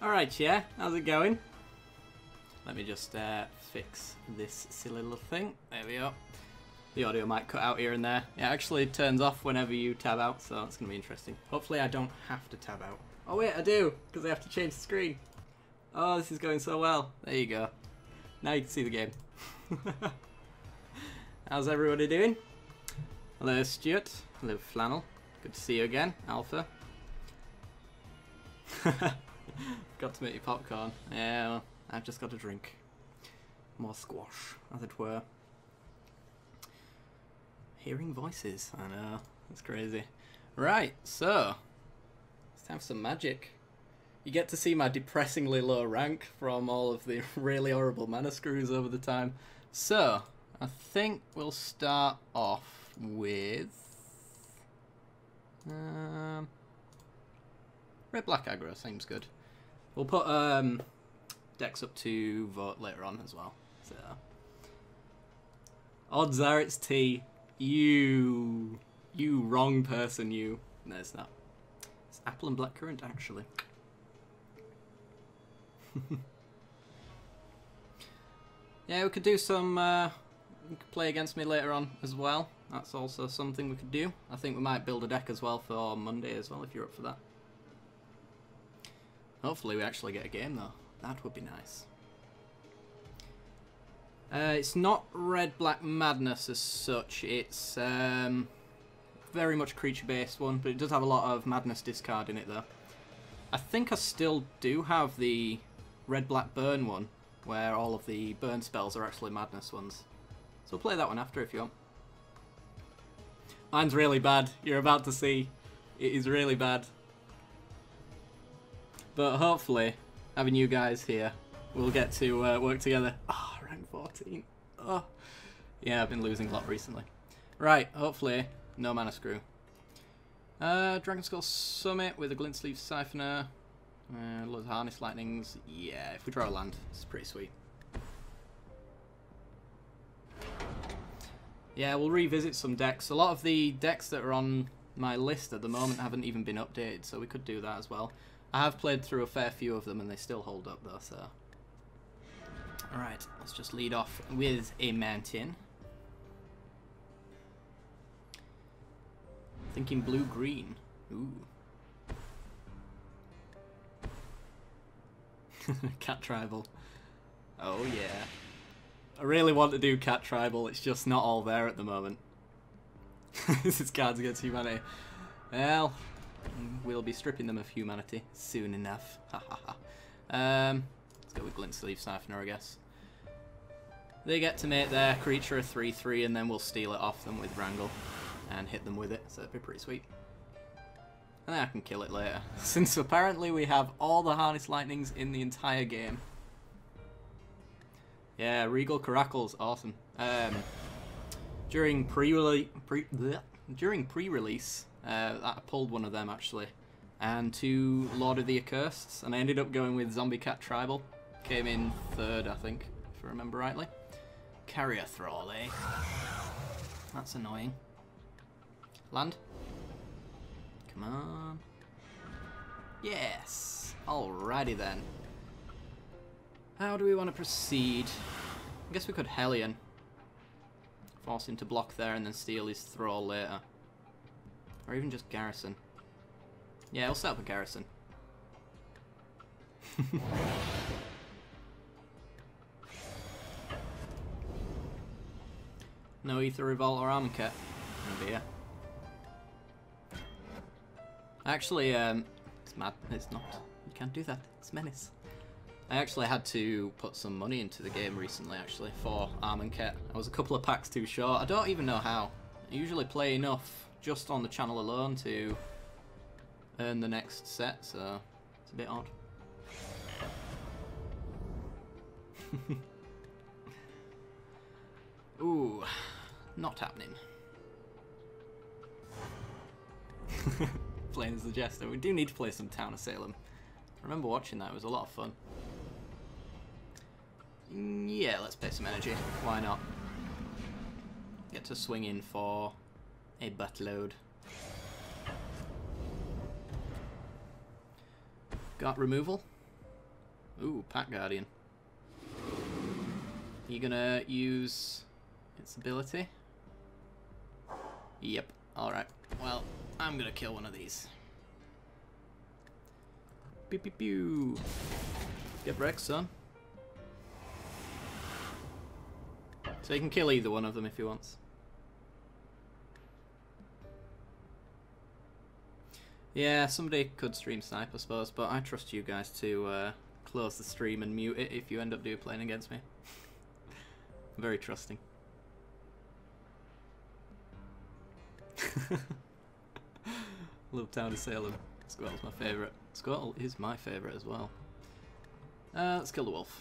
Alright, yeah, how's it going? Let me just fix this silly little thing. There we go. The audio might cut out here and there. It actually turns off whenever you tab out, so it's going to be interesting. Hopefully I don't have to tab out. Oh wait, I do, because I have to change the screen. Oh, this is going so well. There you go. Now you can see the game. How's everybody doing? Hello, Stuart. Hello, Flannel. Good to see you again, Alpha. Got to make you popcorn. Yeah, well, I've just got a drink. More squash, as it were. Hearing voices. I know. That's crazy. Right, so it's time for some magic. You get to see my depressingly low rank from all of the really horrible mana screws over the time. So, I think we'll start off with red black aggro seems good. We'll put decks up to vote later on as well. So odds are it's T. You wrong person, you. No, it's not. It's apple and blackcurrant actually. Yeah, we could do some you could play against me later on as well. That's also something we could do. I think we might build a deck as well for Monday as well, if you're up for that. Hopefully we actually get a game though. That would be nice. It's not red-black madness as such. It's very much creature-based one, but it does have a lot of madness discard in it though. I think I still do have the red-black burn one, where all of the burn spells are actually madness ones. So we'll play that one after if you want. Mine's really bad. You're about to see. It is really bad. But hopefully, having you guys here, we'll get to work together. Oh, rank 14. Oh. Yeah, I've been losing a lot recently. Right, hopefully, no mana screw. Dragon Skull Summit with a Glint Sleeve Siphoner. Loads of Harness Lightnings. Yeah, if we draw a land, it's pretty sweet. Yeah, we'll revisit some decks. A lot of the decks that are on my list at the moment haven't even been updated, so we could do that as well. I have played through a fair few of them and they still hold up though, so. Alright, let's just lead off with a mountain. Thinking blue-green. Ooh. Cat Tribal. Oh yeah. I really want to do Cat Tribal, it's just not all there at the moment. This is Cards Against Humanity. Well, we'll be stripping them of humanity soon enough. Let's go with Glint Sleeve Siphoner, I guess. They get to make their creature a 3/3 and then we'll steal it off them with Wrangle and hit them with it, so it'd be pretty sweet. And then I can kill it later, since apparently we have all the Harness Lightnings in the entire game. Yeah, Regal Caracal's awesome. During pre-release, I pulled one of them actually, and two Lord of the Accursed, and I ended up going with Zombie Cat Tribal. Came in third, I think, if I remember rightly. Carrier Thrall, eh? That's annoying. Land. Come on. Yes. Alrighty then. How do we want to proceed? I guess we could Hellion. Force him to block there and then steal his Thrall later. Or even just Garrison. Yeah, we'll set up a Garrison. No Ether Revolt or Armament. Oh dear. Actually, it's mad. It's not. You can't do that. It's Menace. I actually had to put some money into the game recently, actually, for Armament. I was a couple of packs too short. I don't even know how. I usually play enough just on the channel alone to earn the next set, so it's a bit odd. Ooh, not happening. Playing as the Jester. We do need to play some Town of Salem. I remember watching that, it was a lot of fun. Yeah, let's pay some energy. Why not? Get to swing in for a buttload. Got removal. Ooh, Pack Guardian. You gonna use its ability? Yep. Alright. Well, I'm gonna kill one of these. Pew pew pew. Get wrecked, son. So he can kill either one of them if he wants. Yeah, somebody could stream snipe, I suppose, but I trust you guys to close the stream and mute it if you end up playing against me. Very trusting. Love Town of Salem. Squirtle's my favourite. Squirtle is my favourite as well. Let's kill the wolf.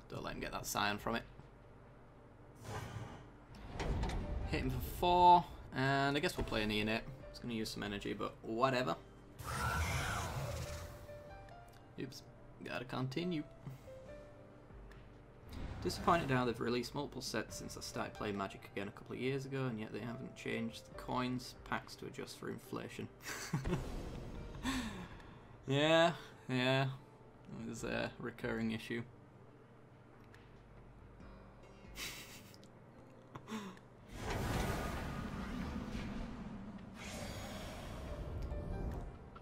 Don't let him get that scion from it. Hit him for 4, and I guess we'll play an Eonate. It's going to use some energy, but whatever. Oops. Gotta continue. Disappointed how they've released multiple sets since I started playing Magic again a couple of years ago, and yet they haven't changed the coins packs to adjust for inflation. Yeah. It was a recurring issue.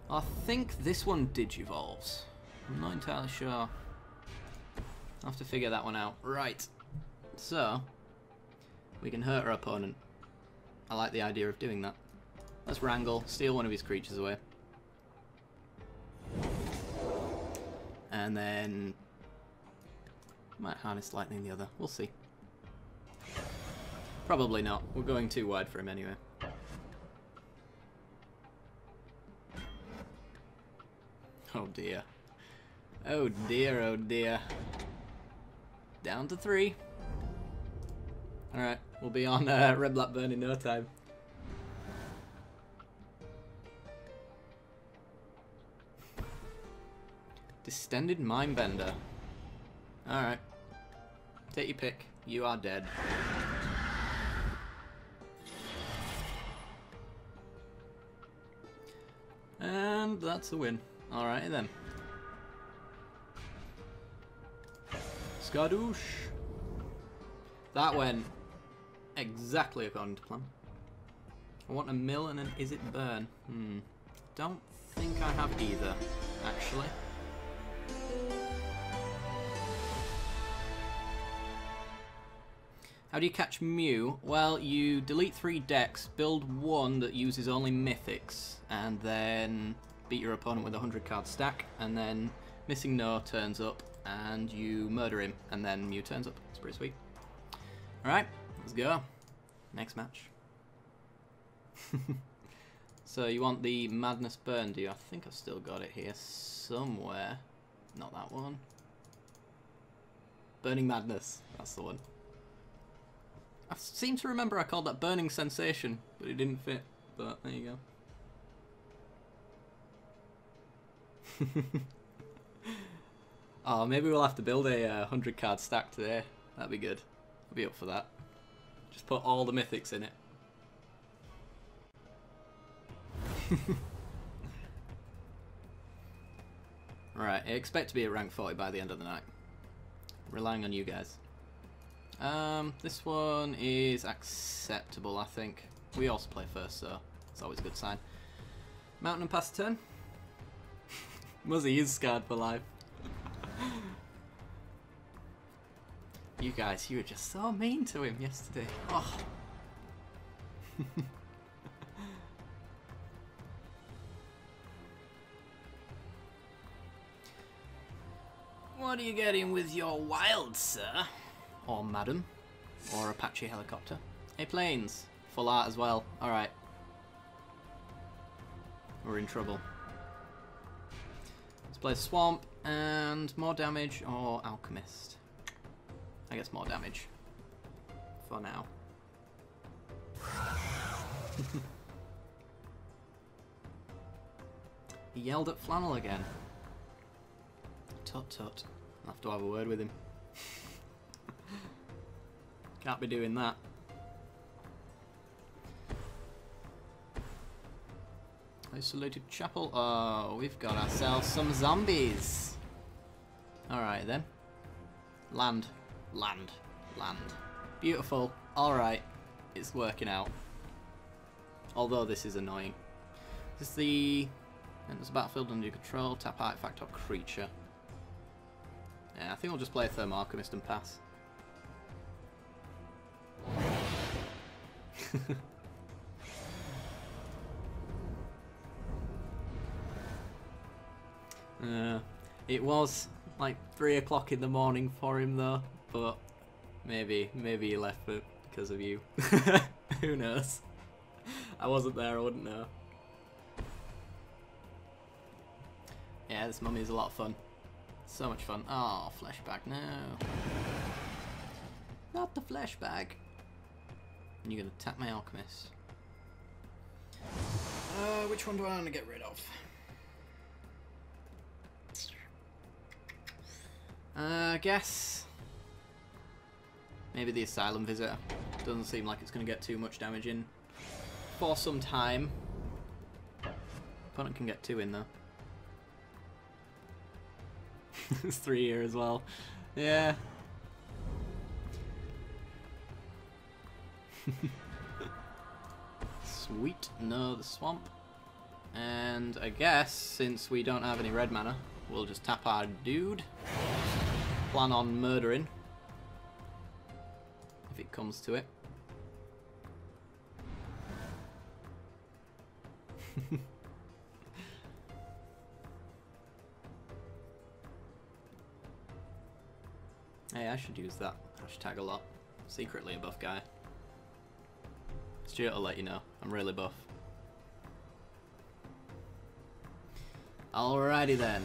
I think this one digivolves. I'm not entirely sure. I'll have to figure that one out. Right. So, we can hurt our opponent. I like the idea of doing that. Let's wrangle, steal one of his creatures away. And then... might harness lightning the other. We'll see. Probably not. We're going too wide for him anyway. Oh dear. Oh dear, oh dear. Down to 3. Alright, we'll be on Red Blackburn in no time. Distended Mindbender. Alright. Take your pick. You are dead. And that's a win. Alrighty then. Skadoosh. That went exactly according to plan. I want a mill and an is it burn. Don't think I have either, actually. How do you catch Mew? Well, you delete 3 decks, build one that uses only mythics, and then beat your opponent with a 100-card stack, and then Missing No turns up, and you murder him, and then Mew turns up. It's pretty sweet. Alright, let's go. Next match. So you want the Madness Burn, do you? I think I've still got it here somewhere. Not that one. Burning Madness, that's the one. I seem to remember I called that Burning Sensation, but it didn't fit. But there you go. Oh, maybe we'll have to build a 100-card stack today. That'd be good. I'll be up for that. Just put all the mythics in it. Right, I expect to be at rank 40 by the end of the night. Relying on you guys. This one is acceptable, I think. We also play first, so it's always a good sign. Mountain and pass turn. Muzzy is scarred for life. You guys, you were just so mean to him yesterday. Oh. What are you getting with your wild, sir? Or madam? Or Apache helicopter? Hey, planes. Full art as well. Alright. We're in trouble. Let's play Swamp and more damage or Alchemist. I guess more damage. For now. He yelled at Flannel again. Tut tut. I'll have to have a word with him. Can't be doing that. Isolated Chapel. Oh, we've got ourselves some zombies. Alright then. Land. Land. Land. Beautiful. Alright. It's working out. Although this is annoying. This is the... There's a battlefield under your control. Tap artifact or creature. Yeah, I think we'll just play a Thermal Alchemist and pass. It was like 3 o'clock in the morning for him though, but maybe he left it because of you. Who knows? I wasn't there, I wouldn't know. Yeah, this mummy is a lot of fun. So much fun. Oh, flesh bag, no. Not the flesh bag. And you're gonna tap my alchemist. Which one do I want to get rid of? I guess maybe the Asylum Visitor. Doesn't seem like it's going to get too much damage in for some time. Opponent can get 2 in though. It's 3 here as well. Yeah. Sweet. No, the swamp. And I guess since we don't have any red mana, we'll just tap our dude. Plan on murdering. If it comes to it. Hey, I should use that hashtag a lot. Secretly a buff guy. Stuart will let you know. I'm really buff. Alrighty then.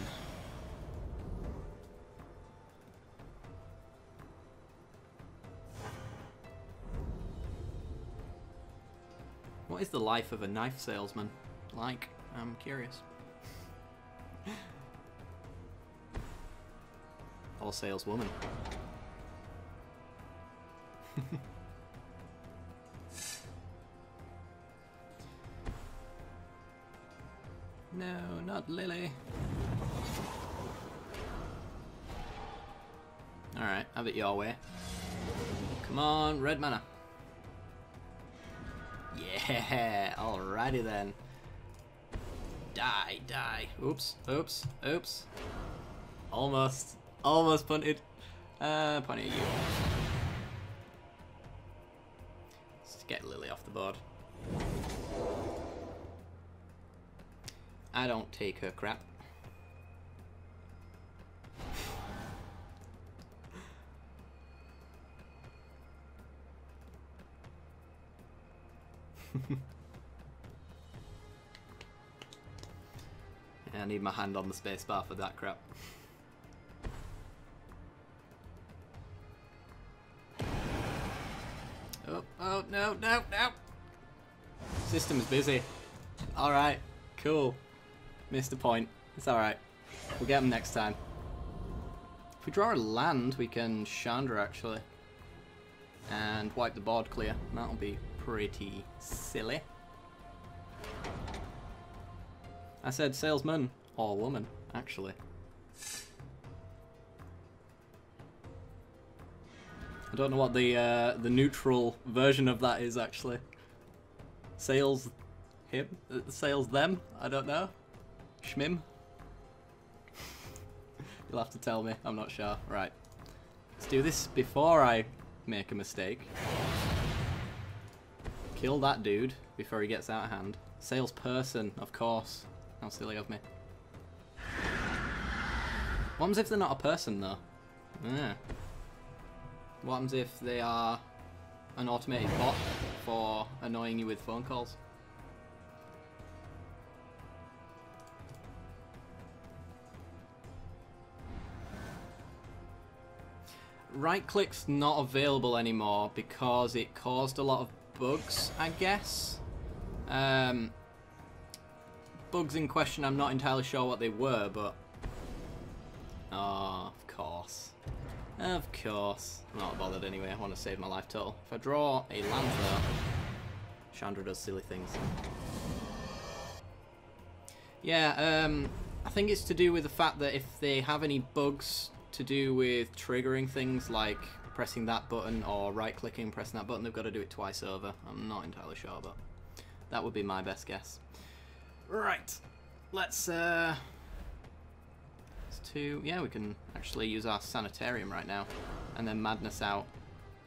What is the life of a knife salesman like? I'm curious. Or saleswoman. No, not Lily. Alright, have it your way. Come on, red mana. Yeah, alrighty then. Die, die. Oops, oops, oops. Almost punted. Punted you. Let's get Lily off the board. I don't take her crap. Yeah, I need my hand on the spacebar for that crap. Oh, no, no, no! System's busy. Alright, cool. Missed a point. It's alright. We'll get them next time. If we draw a land, we can Chandra actually. And wipe the board clear. That'll be pretty silly. I said salesman or woman, actually. I don't know what the neutral version of that is actually. Sales him? Sales them? I don't know. Schmim? You'll have to tell me, I'm not sure. Right. Let's do this before I make a mistake. Kill that dude before he gets out of hand. Salesperson, of course. How silly of me. What happens if they're not a person though? Yeah. What happens if they are an automated bot for annoying you with phone calls? Right click's not available anymore because it caused a lot of bugs, I guess. Bugs in question, I'm not entirely sure what they were, but... Oh, of course. Of course. I'm not bothered anyway, I want to save my life total. If I draw a land though, Chandra does silly things. Yeah, I think it's to do with the fact that if they have any bugs to do with triggering things like pressing that button or right-clicking, pressing that button. They've got to do it twice over. I'm not entirely sure, but that would be my best guess. Right, let's yeah, we can actually use our sanitarium right now and then madness out.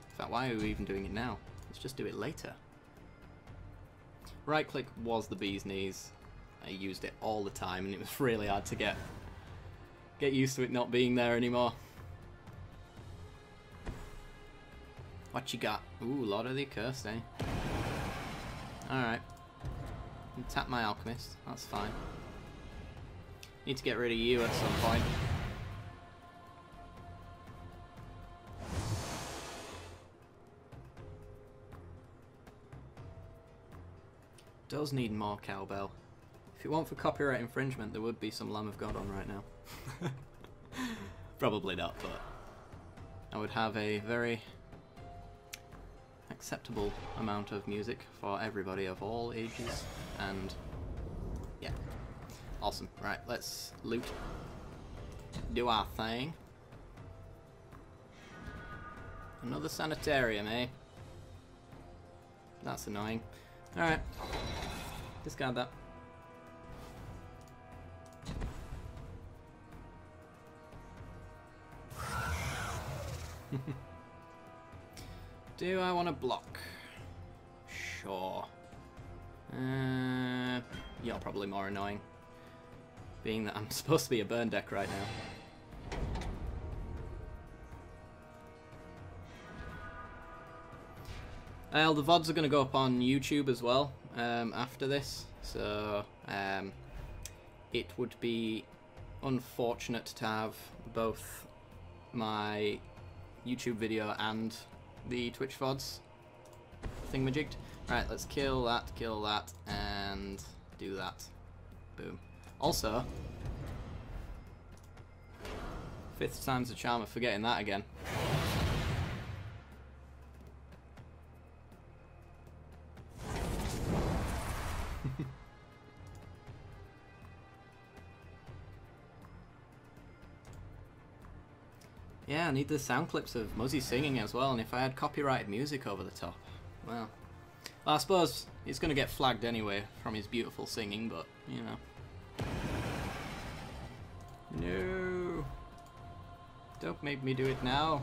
In fact, why are we even doing it now? Let's just do it later. Right click was the bee's knees. I used it all the time and it was really hard to get used to it not being there anymore. What you got? Ooh, Lord of the Accursed, eh? Alright. Tap my alchemist, that's fine. Need to get rid of you at some point. Does need more cowbell. If it weren't for copyright infringement, there would be some Lamb of God on right now. Probably not, but I would have a very acceptable amount of music for everybody of all ages, and yeah, awesome. Right, let's loot, do our thing. Another sanitarium, eh? That's annoying. Alright, discard that. Do I want to block? Sure. You're probably more annoying, being that I'm supposed to be a burn deck right now. Well, the VODs are going to go up on YouTube as well after this, so it would be unfortunate to have both my YouTube video and the Twitch VODs thingamajigged. Right, let's kill that, and do that. Boom. Also, 5th time's the charm of forgetting that again. Yeah, I need the sound clips of Muzzy singing as well, and if I had copyrighted music over the top, well, I suppose he's going to get flagged anyway from his beautiful singing, but, you know. No! Don't make me do it now.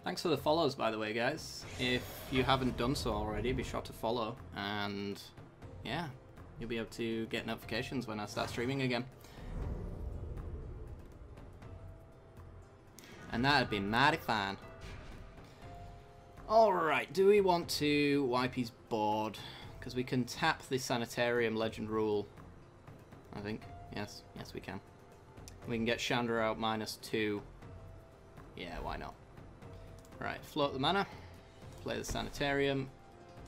Thanks for the follows, by the way, guys. If you haven't done so already, be sure to follow, and yeah, you'll be able to get notifications when I start streaming again. And that'd be mighty fine. Alright, do we want to wipe his board? Because we can tap the Sanitarium Legend rule, I think. Yes, yes we can. We can get Chandra out -2. Yeah, why not? Right, float the mana, play the Sanitarium,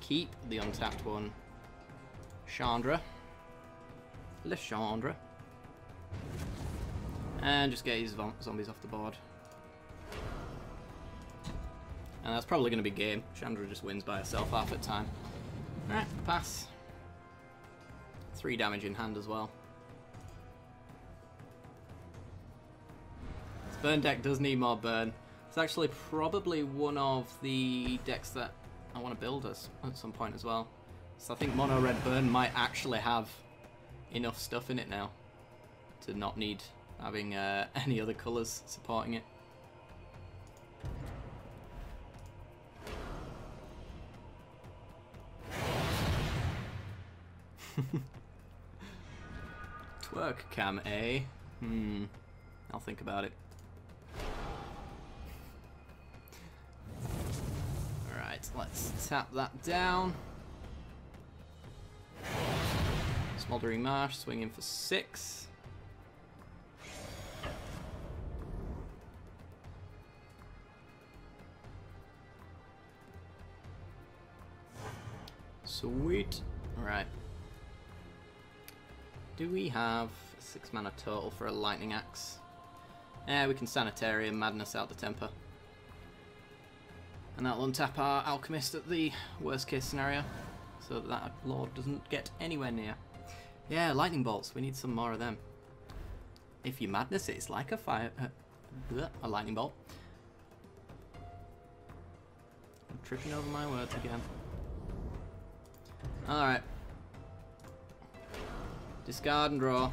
keep the untapped one, Chandra, Le Chandra, and just get his zombies off the board. And that's probably going to be game. Chandra just wins by herself half at time. Alright, pass. 3 damage in hand as well. This burn deck does need more burn. It's actually probably one of the decks that I want to build at some point as well. So I think Mono Red Burn might actually have enough stuff in it now to not need having any other colours supporting it. Twerk cam, eh? I'll think about it. Alright, let's tap that down. Smoldering Marsh, swinging for 6. Sweet. Alright. Do we have 6 mana total for a Lightning Axe? Yeah, we can Sanitarium, Madness out the temper. And that'll untap our Alchemist at the worst case scenario. so that lord doesn't get anywhere near. Yeah, lightning bolts. We need some more of them. If you madness it, it's like a fire... a lightning bolt. I'm tripping over my words again. Alright. Discard and draw.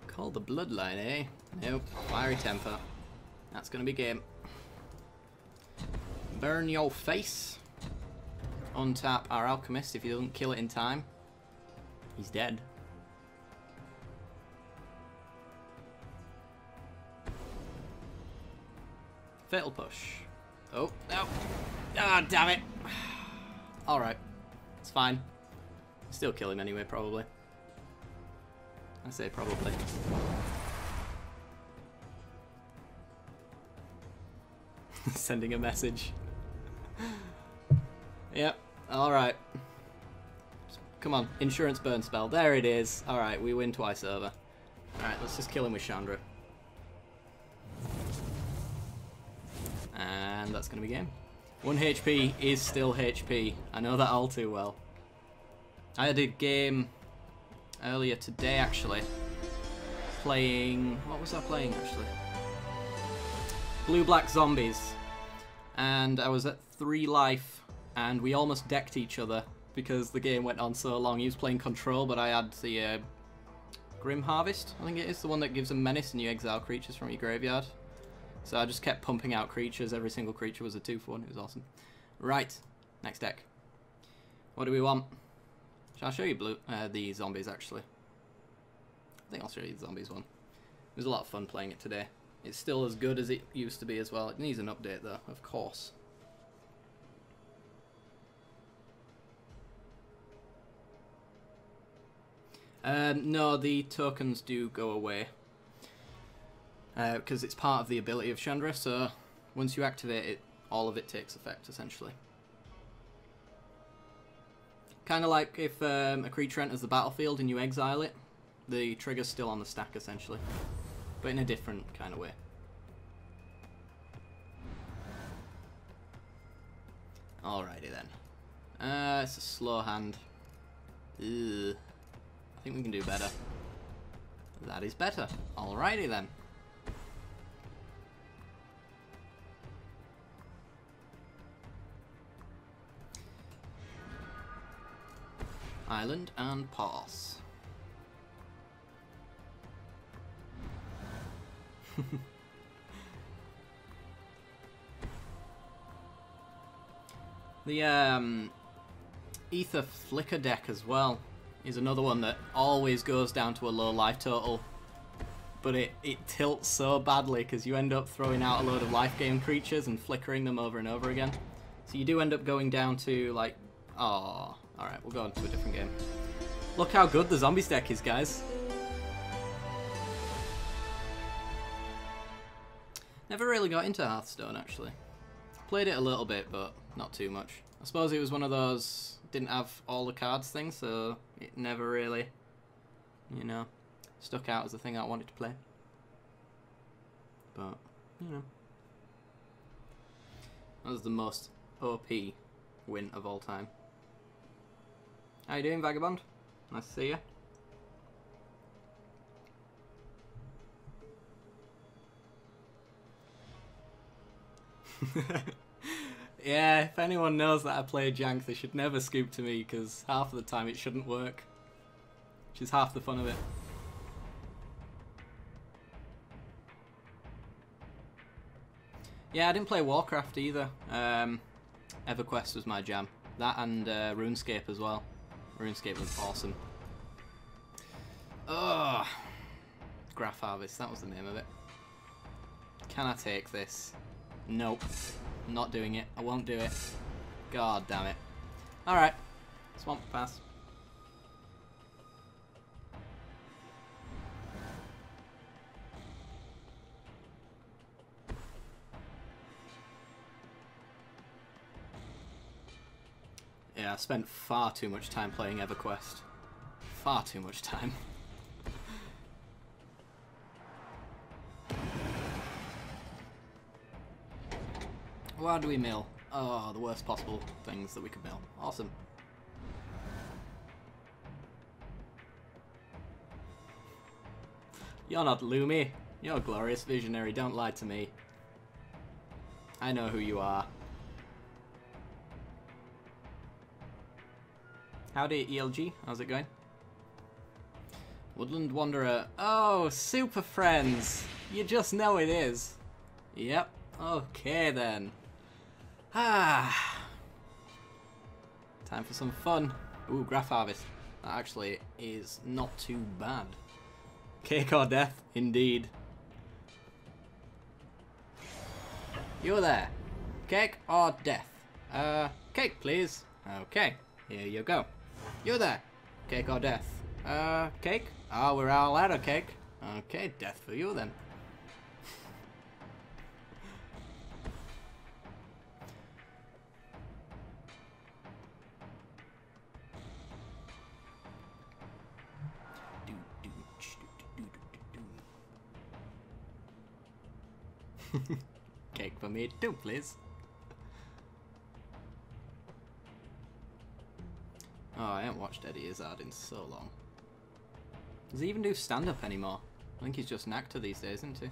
Call the bloodline, eh? Nope. Fiery temper. That's gonna be game. Burn your face. Untap our alchemist. If he doesn't kill it in time, he's dead. Fatal push. Oh, no. Ah, damn it. Alright. It's fine. Still kill him anyway, probably. I say probably. Sending a message. Yep. Alright. Come on. Insurance burn spell. There it is. Alright, we win twice over. Alright, let's just kill him with Chandra. And that's going to be game. 1 HP is still HP. I know that all too well. I had a game earlier today, actually. Playing... What was I playing, actually? Blue-Black Zombies. And I was at 3 life, and we almost decked each other because the game went on so long. He was playing Control, but I had the Grim Harvest, I think it is, the one that gives a menace and you exile creatures from your graveyard. So I just kept pumping out creatures. Every single creature was a 2-for-1. It was awesome. Right, next deck. What do we want? Shall I show you the zombies, actually? I think I'll show you the zombies one. It was a lot of fun playing it today. It's still as good as it used to be as well. It needs an update, though, of course. No, the tokens do go away. Because it's part of the ability of Chandra, so once you activate it, all of it takes effect, essentially. Kind of like if a creature enters the battlefield and you exile it, the trigger's still on the stack, essentially. But in a different kind of way. Alrighty then. It's a slow hand. Ugh. I think we can do better. That is better. Alrighty then. Island and pass. The Ether Flicker deck as well is another one that always goes down to a low life total, but it tilts so badly because you end up throwing out a load of life gain creatures and flickering them over and over again. So you do end up going down to like, oh, alright, we'll go on to a different game. Look how good the zombies deck is, guys. Never really got into Hearthstone, actually. Played it a little bit, but not too much. I suppose it was one of those, didn't have all the cards things, so it never really, you know, stuck out as the thing I wanted to play. But, you know. That was the most OP win of all time. How you doing, Vagabond? Nice to see you. Yeah, if anyone knows that I play Jank, they should never scoop to me, because half of the time it shouldn't work. Which is half the fun of it. Yeah, I didn't play Warcraft either. EverQuest was my jam. That and RuneScape as well. RuneScape was awesome. Ugh. Graph Harvest, that was the name of it. Can I take this? Nope. I'm not doing it. I won't do it. God damn it. Alright. Swamp pass. Yeah, I spent far too much time playing EverQuest. Far too much time. What do we mill? Oh, the worst possible things that we could mill. Awesome. You're not Lumi. You're a glorious visionary. Don't lie to me. I know who you are. Howdy, ELG. How's it going? Woodland Wanderer. Oh, super friends. You just know it is. Yep. Okay, then. Ah. Time for some fun. Ooh, Graph Harvest. That actually is not too bad. Cake or death, indeed. You there. Cake or death? Cake, please. Okay, here you go. You there. Cake or death? Cake? Oh, we're all out of cake. Okay, death for you then. Cake for me too, please. Oh, I haven't watched Eddie Izzard in so long. Does he even do stand-up anymore? I think he's just an actor these days, isn't he?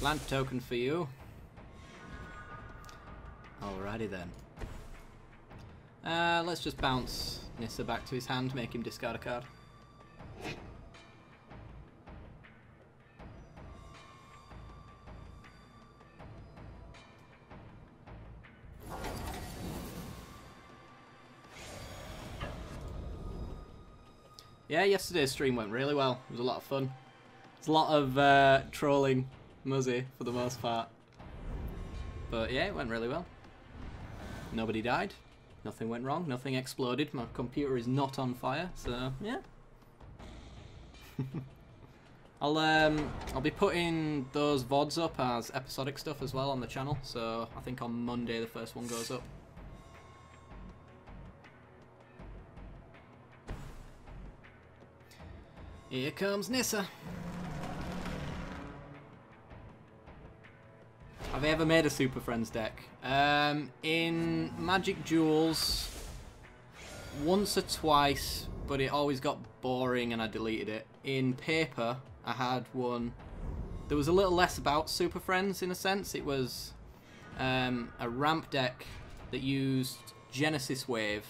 Land token for you. Alrighty then. Let's just bounce Nissa back to his hand, make him discard a card. Yeah, yesterday's stream went really well. It was a lot of fun. It was a lot of trolling Muzzy for the most part. But yeah, it went really well. Nobody died. Nothing went wrong. Nothing exploded. My computer is not on fire, so yeah. I'll be putting those VODs up as episodic stuff as well on the channel. So I think on Monday the first one goes up. Here comes Nissa. Have I ever made a Super Friends deck? In Magic Duels, once or twice, but it always got boring and I deleted it. In Paper, I had one. There was a little less about Super Friends in a sense. It was a ramp deck that used Genesis Wave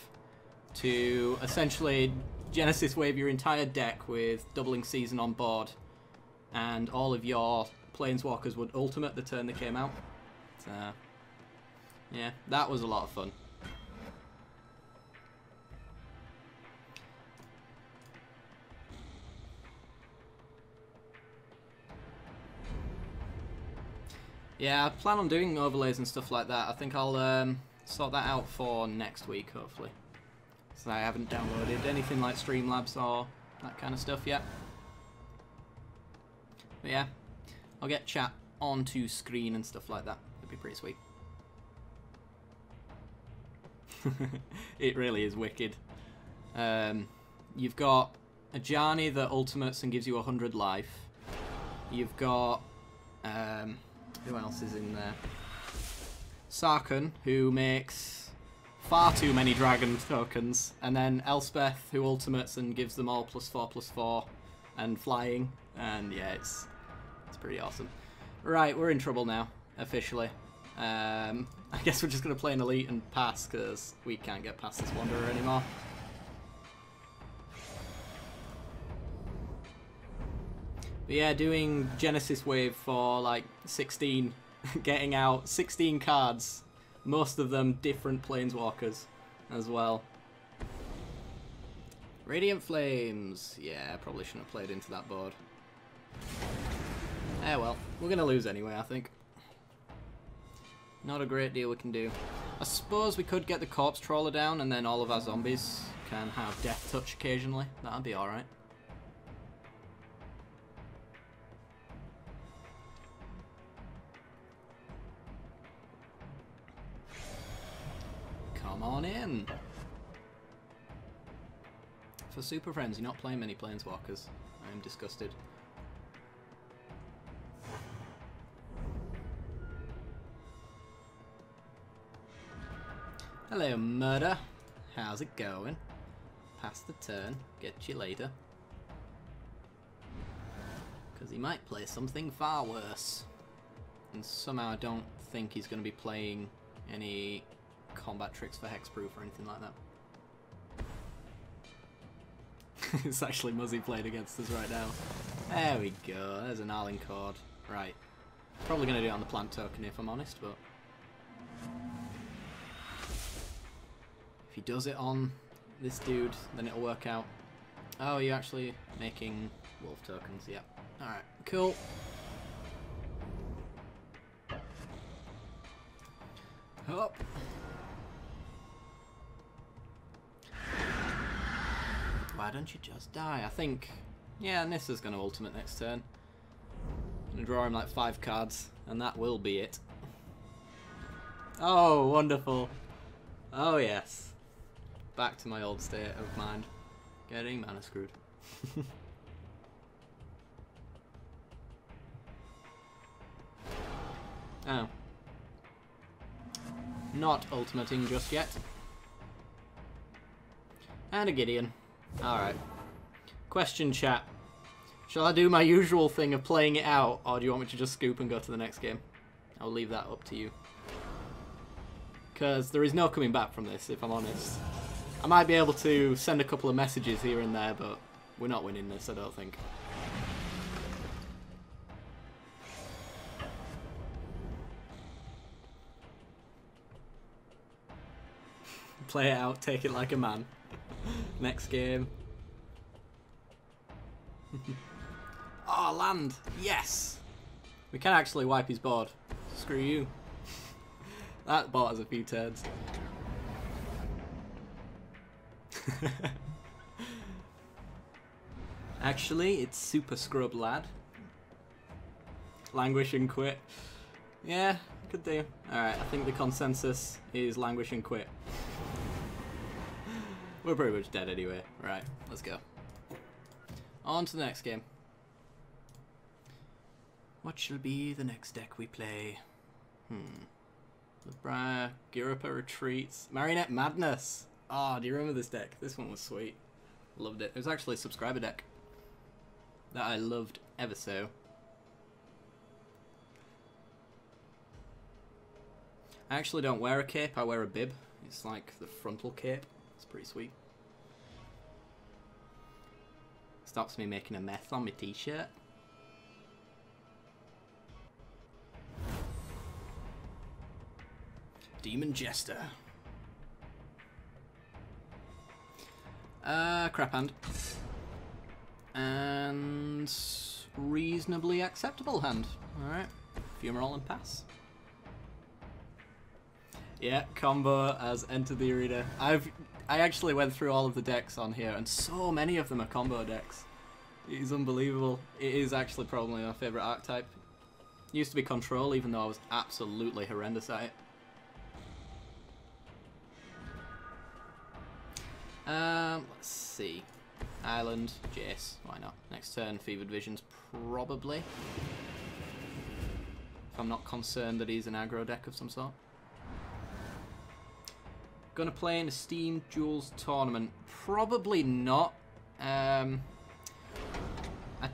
to essentially Genesis Wave your entire deck with doubling season on board, and all of your Planeswalkers would ultimate the turn they came out. So, yeah, that was a lot of fun. Yeah, I plan on doing overlays and stuff like that. I think I'll sort that out for next week, hopefully. So I haven't downloaded anything like Streamlabs or that kind of stuff yet. But yeah, I'll get chat onto screen and stuff like that. It'd be pretty sweet. It really is wicked. You've got a Ajani that ultimates and gives you 100 life. You've got who else is in there? Sarkhan, who makes far too many dragon tokens, and then Elspeth, who ultimates and gives them all +4/+4 and flying, and yeah, it's pretty awesome. Right, we're in trouble now, officially. I guess we're just going to play an elite and pass, because we can't get past this Wanderer anymore. But yeah, doing Genesis Wave for like 16, getting out 16 cards, most of them different Planeswalkers as well. Radiant Flames. Yeah, I probably shouldn't have played into that board. Eh well, we're going to lose anyway, I think. Not a great deal we can do. I suppose we could get the Corpse Trawler down and then all of our zombies can have Death Touch occasionally. That'd be alright. Come on in. For Super Friends, you're not playing many Planeswalkers. I am disgusted. Hello, Murder. How's it going? Pass the turn. Get you later. Because he might play something far worse. And somehow I don't think he's going to be playing any combat tricks for hexproof or anything like that. It's actually Muzzy playing against us right now. There we go. There's an Arling Cord. Right. Probably going to do it on the plant token if I'm honest, but... if he does it on this dude, then it'll work out. Oh, you're actually making wolf tokens. Yep. Alright, cool. Up. Why don't you just die? I think... yeah, Nissa's going to ultimate next turn. Gonna draw him like 5 cards, and that will be it. Oh, wonderful. Oh, yes. Back to my old state of mind. Getting mana screwed. Oh. Not ultimating just yet. And a Gideon. Alright. Question, chat. Shall I do my usual thing of playing it out, or do you want me to just scoop and go to the next game? I'll leave that up to you. Because there is no coming back from this, if I'm honest. I might be able to send a couple of messages here and there, but we're not winning this, I don't think. Play it out, take it like a man. Next game. Oh, land! Yes! We can actually wipe his board. Screw you. That bought us a few turns. Actually, it's Super Scrub Lad. Languish and quit. Yeah, could do. Alright, I think the consensus is languish and quit. We're pretty much dead anyway. Right, let's go. On to the next game. What shall be the next deck we play? Libra, Giripa Retreats, Marionette Madness. Oh, do you remember this deck? This one was sweet. Loved it. It was actually a subscriber deck that I loved ever so. I actually don't wear a cape, I wear a bib. It's like the frontal cape. It's pretty sweet. Stops me making a meth on my t-shirt. Demon Jester. Crap hand. And reasonably acceptable hand. Alright. Fumarole and pass. Yeah, combo has entered the arena. I actually went through all of the decks on here, and so many of them are combo decks. It is unbelievable. It is actually probably my favourite archetype. It used to be Control, even though I was absolutely horrendous at it. Let's see. Island, Jace, why not? Next turn, Fevered Visions, probably. If I'm not concerned that he's an aggro deck of some sort. Gonna play in a Steam Duels tournament? Probably not. I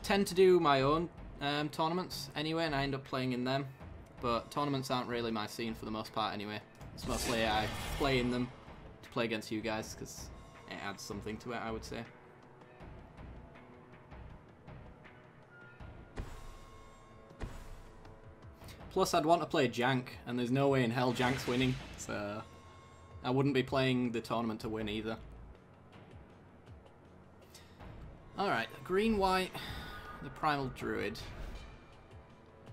tend to do my own tournaments anyway, and I end up playing in them. But tournaments aren't really my scene for the most part anyway. It's mostly I play in them to play against you guys, because it adds something to it, I would say. Plus, I'd want to play Jank, and there's no way in hell Jank's winning, so I wouldn't be playing the tournament to win either. Alright, green-white, the Primal Druid.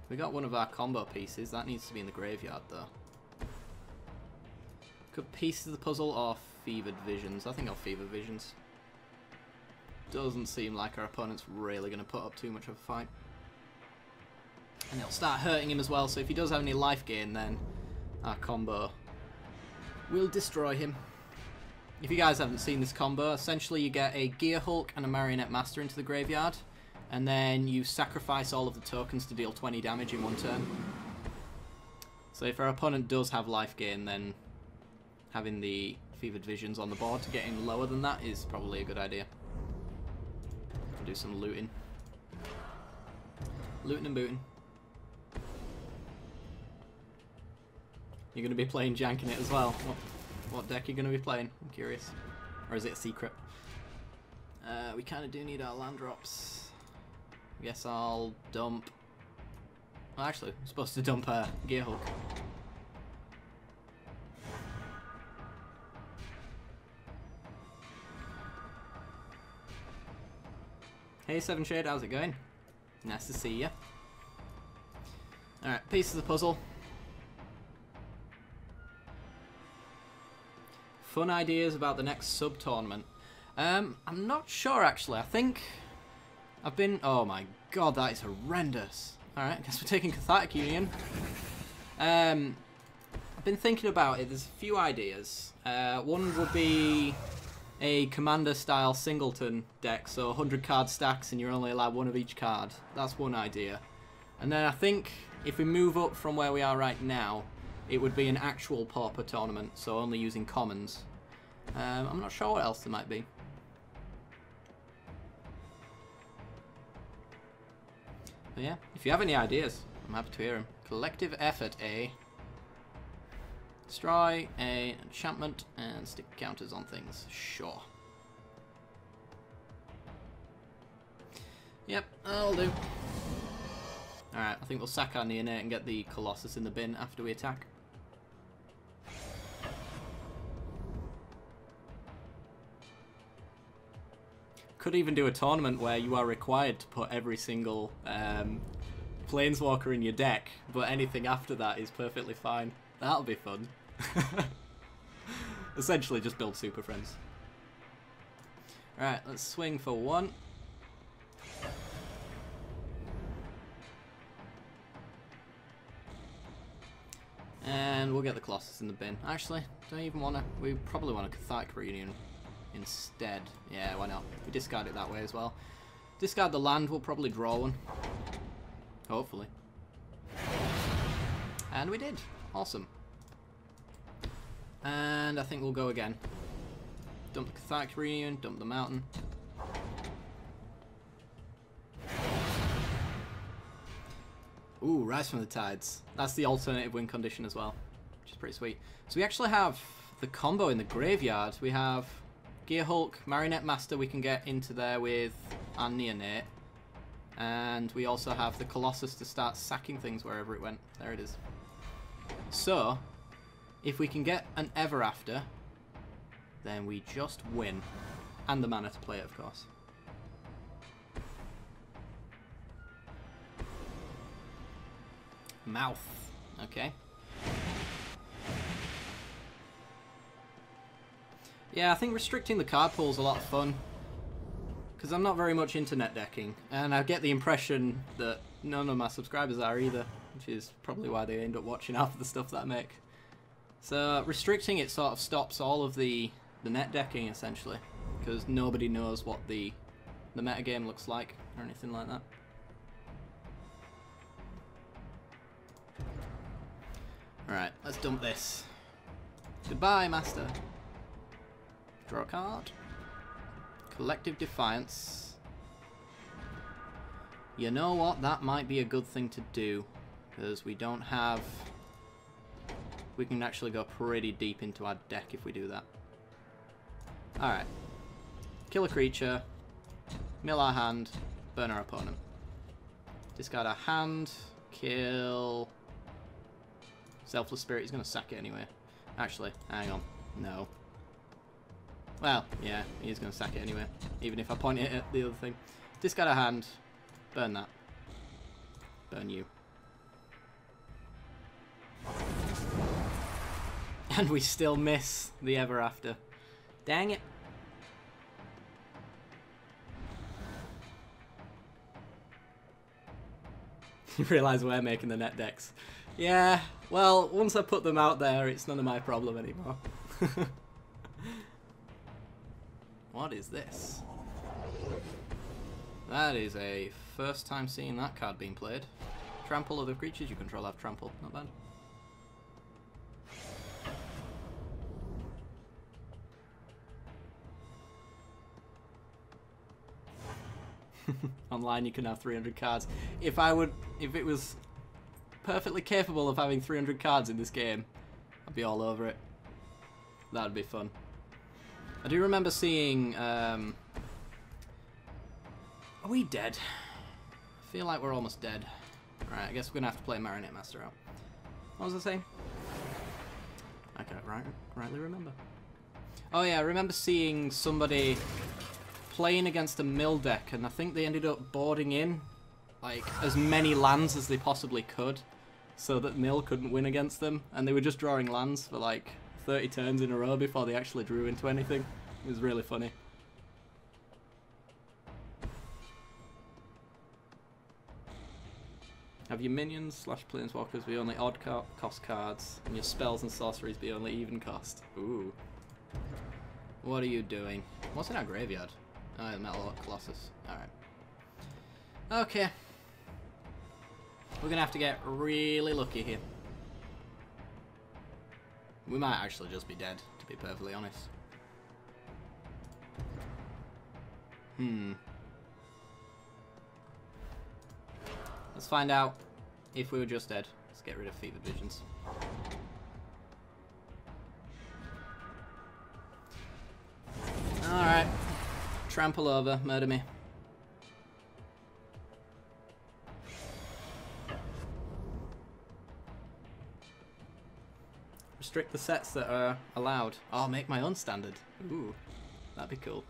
We got one of our combo pieces. That needs to be in the graveyard, though. Could Pieces of the Puzzle or Fevered Visions? I think I'll Fevered Visions. Doesn't seem like our opponent's really going to put up too much of a fight. And it'll start hurting him as well, so if he does have any life gain, then our combo will destroy him. if you guys haven't seen this combo, essentially you get a Gear Hulk and a Marionette Master into the graveyard, and then you sacrifice all of the tokens to deal 20 damage in one turn. So if our opponent does have life gain, then having the Fevered Visions on the board to get in lower than that is probably a good idea. Do some looting. Looting and booting. You're going to be playing Jank in it as well. What deck are you going to be playing? I'm curious. Or is it a secret? We kind of do need our land drops. I guess I'll dump... Well, actually, I'm supposed to dump Gear Hulk. Hey, Seven Shade, how's it going? Nice to see you. Alright, piece of the puzzle. Fun ideas about the next sub-tournament. I'm not sure, actually. I think I've been... Oh my god, that is horrendous. Alright, I guess we're taking Cathartic Union. I've been thinking about it. There's a few ideas. One would be a Commander-style singleton deck, so 100 card stacks and you're only allowed one of each card. That's one idea. And then I think if we move up from where we are right now, it would be an actual Pauper tournament, so only using commons. I'm not sure what else there might be. But yeah, if you have any ideas, I'm happy to hear them. Collective effort, eh? Destroy a enchantment and stick counters on things. Sure. Yep, that'll do. Alright, I think we'll sack our Neonate and get the Colossus in the bin after we attack. Could even do a tournament where you are required to put every single Planeswalker in your deck, but anything after that is perfectly fine. That'll be fun. Essentially just build Super Friends. Alright, let's swing for one. And we'll get the Colossus in the bin. Actually, don't even want to... We probably want a Cathartic Reunion instead. Yeah, why not? We discard it that way as well. Discard the land, we'll probably draw one. Hopefully. And we did. Awesome. And I think we'll go again. Dump the Cathartic Reunion, dump the mountain. Ooh, Rise from the Tides. That's the alternative win condition as well, which is pretty sweet. So we actually have the combo in the graveyard. We have Gear Hulk, Marionette Master we can get into there with our Neonate. And we also have the Colossus to start sacking things wherever it went. There it is. So, if we can get an Ever After, then we just win. And the mana to play it, of course. Mouth. Okay. Yeah, I think restricting the card pool is a lot of fun. Because I'm not very much into net decking. And I get the impression that none of my subscribers are either. Which is probably why they end up watching half of the stuff that I make. So restricting it sort of stops all of the net decking, essentially. Because nobody knows what the metagame looks like or anything like that. Alright, let's dump this. Goodbye, Master. Draw a card. Collective Defiance. You know what? That might be a good thing to do. Because we don't have... We can actually go pretty deep into our deck if we do that. Alright. Kill a creature. Mill our hand. Burn our opponent. Discard our hand. Kill... Selfless Spirit, he's going to sack it anyway. Actually, hang on. No. Well, yeah, he's going to sack it anyway. Even if I point it at the other thing. Discard a hand. Burn that. Burn you. And we still miss the Ever After. Dang it. You realise we're making the net decks. Yeah, well, once I put them out there, it's none of my problem anymore. What is this? That is a first time seeing that card being played. Trample other creatures you control have trample. Not bad. Online you can have 300 cards. If it was perfectly capable of having 300 cards in this game, I'd be all over it. That'd be fun. I do remember seeing, are we dead? I feel like we're almost dead. Right, I guess we're gonna have to play Marinette Master out. What was I saying? I can't rightly remember. Oh yeah, I remember seeing somebody playing against a mill deck, and I think they ended up boarding in like as many lands as they possibly could, so that mill couldn't win against them, and they were just drawing lands for like 30 turns in a row before they actually drew into anything. It was really funny. Have your minions / planeswalkers be only odd cost cards, and your spells and sorceries be only even cost. Ooh. What are you doing? What's in our graveyard? Oh, the Metal Colossus. Alright. Okay. We're gonna have to get really lucky here. We might actually just be dead, to be perfectly honest. Let's find out if we were just dead. Let's get rid of Fevered Visions. Alright. Trample over, murder me. Restrict the sets that are allowed. Oh, make my own standard. Ooh, that'd be cool.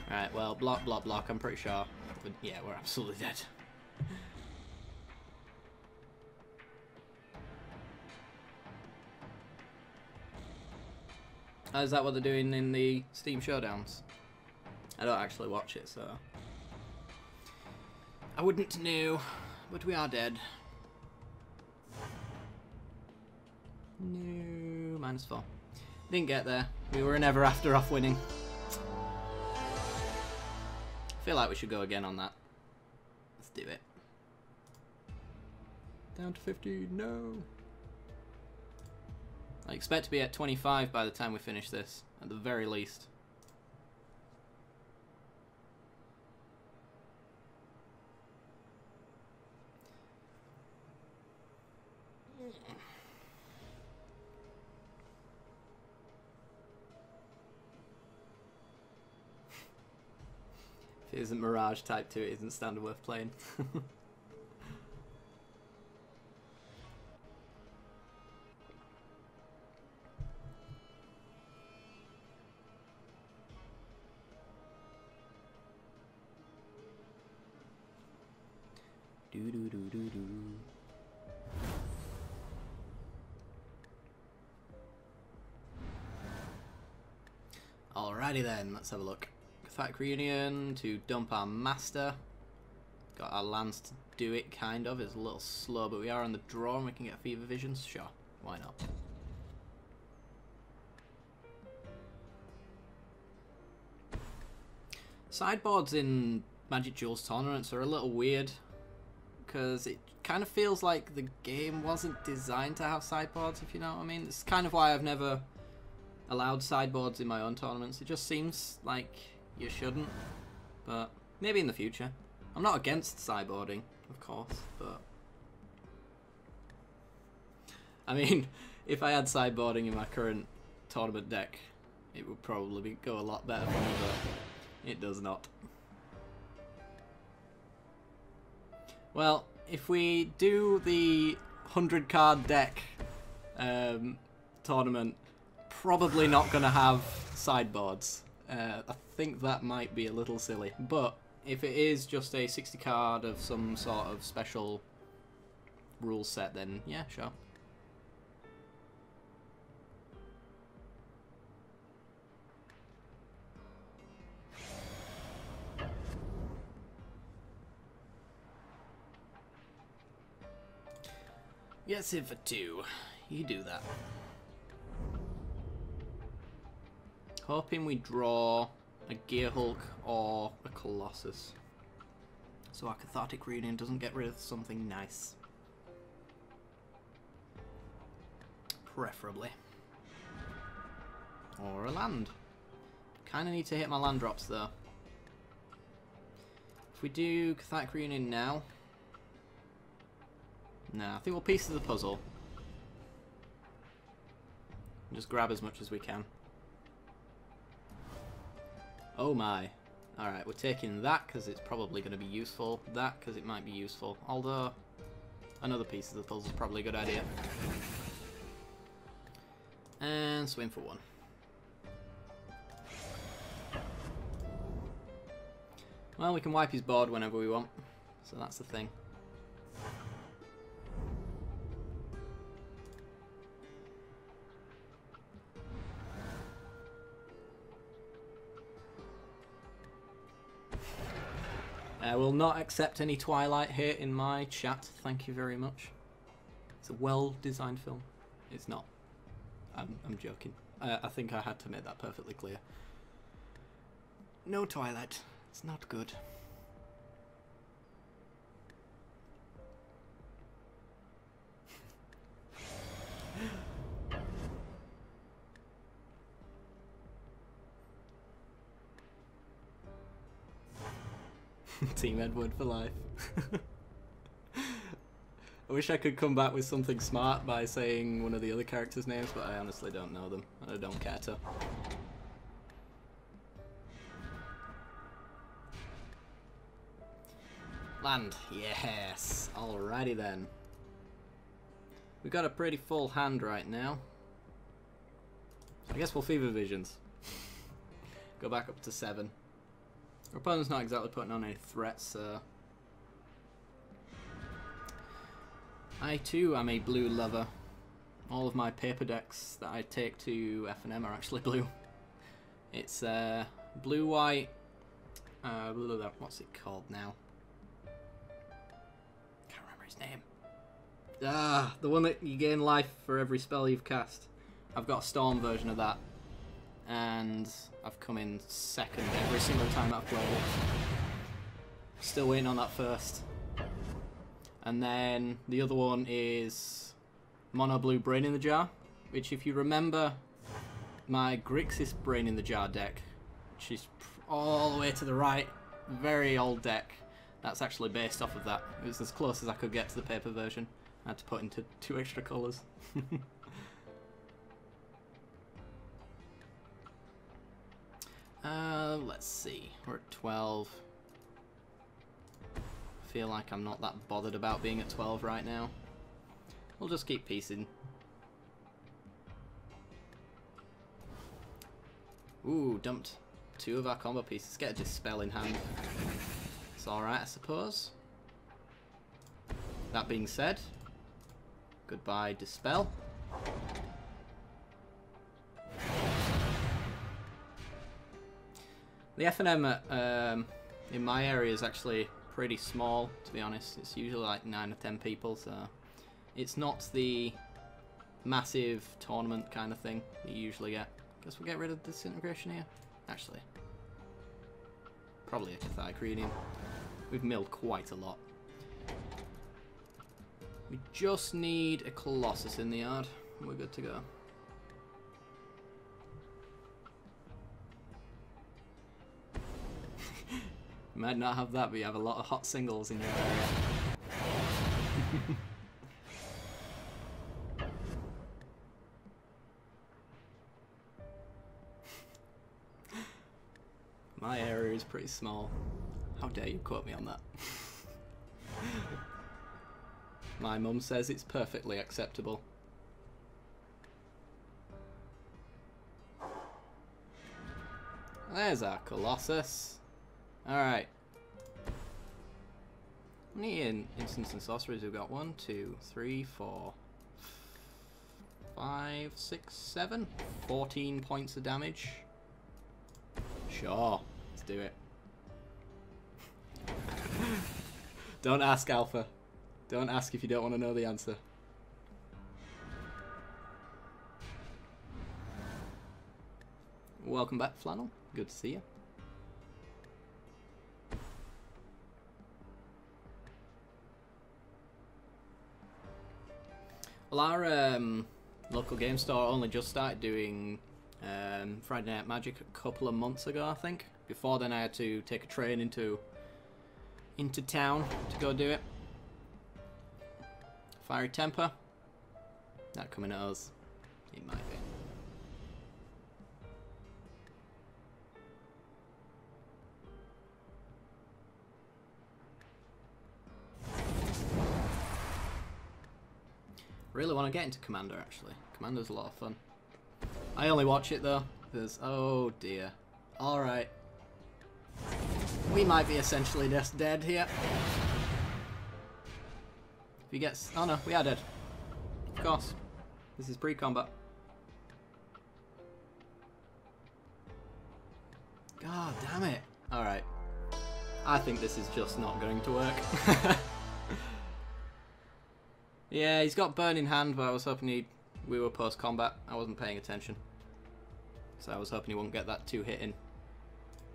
Alright, well, block, block, block, I'm pretty sure. But yeah, we're absolutely dead. Is that what they're doing in the Steam Showdowns? I don't actually watch it, so I wouldn't know, but we are dead. No, -4. Didn't get there. We were never after off winning. I feel like we should go again on that. Let's do it. Down to 50, no. I expect to be at 25 by the time we finish this, at the very least. If it isn't Mirage Type 2, it isn't standard worth playing. Do do do do do. Alrighty then, let's have a look. Cathartic Reunion to dump our master. Got our lands to do it, kind of. It's a little slow, but we are on the draw and we can get Fever Visions. Sure, why not? Sideboards in Magic Duels tournaments are a little weird, because it kind of feels like the game wasn't designed to have sideboards, if you know what I mean. It's kind of why I've never allowed sideboards in my own tournaments. It just seems like you shouldn't, but maybe in the future. I'm not against sideboarding, of course, but I mean, if I had sideboarding in my current tournament deck, it would probably go a lot better for me, but it does not. Well, if we do the 100 card deck tournament, probably not going to have sideboards. I think that might be a little silly, but if it is just a 60 card of some sort of special rule set, then yeah, sure. Gets in for 2. You do that. Hoping we draw a Gear Hulk or a Colossus. So our Cathartic Reunion doesn't get rid of something nice. Preferably. Or a land. Kinda need to hit my land drops though. If we do Cathartic Reunion now... Nah, I think we'll piece the puzzle. Just grab as much as we can. Oh my. Alright, we're taking that because it's probably going to be useful. That because it might be useful. Although, another piece of the puzzle is probably a good idea. And swing for 1. Well, we can wipe his board whenever we want. So that's the thing. I will not accept any Twilight here in my chat. Thank you very much. It's a well-designed film. It's not. I'm joking. I think I had to make that perfectly clear. No Twilight. It's not good. Team Edward for life. I wish I could come back with something smart by saying one of the other characters' names, but I honestly don't know them, and I don't care to. Land, yes. Alrighty then. We've got a pretty full hand right now. So I guess we'll Fever Visions. Go back up to 7. Our opponent's not exactly putting on any threats, so... I too am a blue lover. All of my paper decks that I take to F&M are actually blue. It's blue-white... what's it called now? Can't remember his name. Ah, the one that you gain life for every spell you've cast. I've got a Storm version of that. And I've come in second every single time I've played it. Still waiting on that first. And then the other one is Mono Blue Brain in the Jar, which if you remember my Grixis Brain in the Jar deck, which is all the way to the right, very old deck, that's actually based off of that. It was as close as I could get to the paper version. I had to put into 2 extra colours. Let's see, we're at 12. I feel like I'm not that bothered about being at 12 right now. We'll just keep piecing. Ooh, dumped 2 of our combo pieces. Get a Dispel in hand. It's alright, I suppose. That being said, goodbye Dispel. The F&M in my area is actually pretty small, to be honest. It's usually like 9 or 10 people, so it's not the massive tournament kind of thing that you usually get. Guess we'll get rid of Disintegration here. Actually, probably a Cathartic Reunion. We've milled quite a lot. We just need a Colossus in the yard. We're good to go. You might not have that, but you have a lot of hot singles in your area. My area is pretty small. How dare you quote me on that? My mum says it's perfectly acceptable. There's our Colossus. Alright. How many instants and sorceries we've got? 1, 2, 3, 4, 5, 6, 7. 14 points of damage. Sure, let's do it. Don't ask, Alpha. Don't ask if you don't want to know the answer. Welcome back, Flannel. Good to see you. Well, our local game store only just started doing Friday Night Magic a couple of months ago, I think. Before then, I had to take a train into town to go do it. Fiery Temper. Not coming at us. It might be. Really want to get into Commander, actually. Commander's a lot of fun. I only watch it though, because oh dear. Alright. We might be essentially just dead here. If he gets... oh no, we are dead. Of course. This is pre-combat. God damn it. Alright. I think this is just not going to work. Yeah, he's got Burn in hand, but I was hoping we were post-combat. I wasn't paying attention. So I was hoping he wouldn't get that 2-hit in.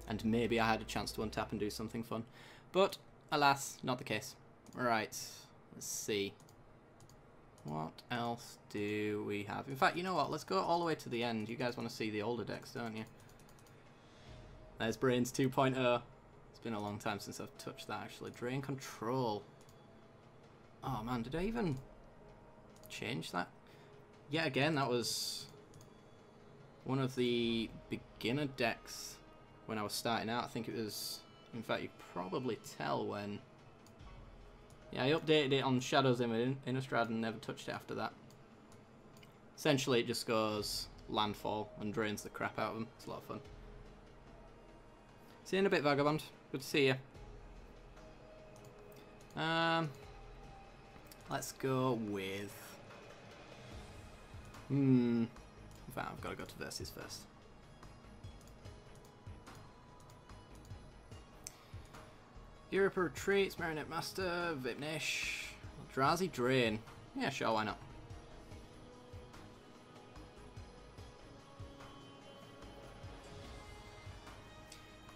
And maybe I had a chance to untap and do something fun. But, alas, not the case. Right, let's see. What else do we have? In fact, you know what? Let's go all the way to the end. You guys want to see the older decks, don't you? There's Brains 2.0. It's been a long time since I've touched that, actually. Drain Control. Oh man, did I even change that? Yeah, again, that was one of the beginner decks when I was starting out. I think it was, in fact, you could probably tell when. Yeah, I updated it on Shadows in Innistrad and never touched it after that. Essentially, it just goes landfall and drains the crap out of them. It's a lot of fun. See you in a bit, Vagabond. Good to see you. Let's go with... in fact, I've got to go to Versus first. Europe Retreats, Marionette Master, Vipnish, Eldrazi Drain. Yeah, sure, why not?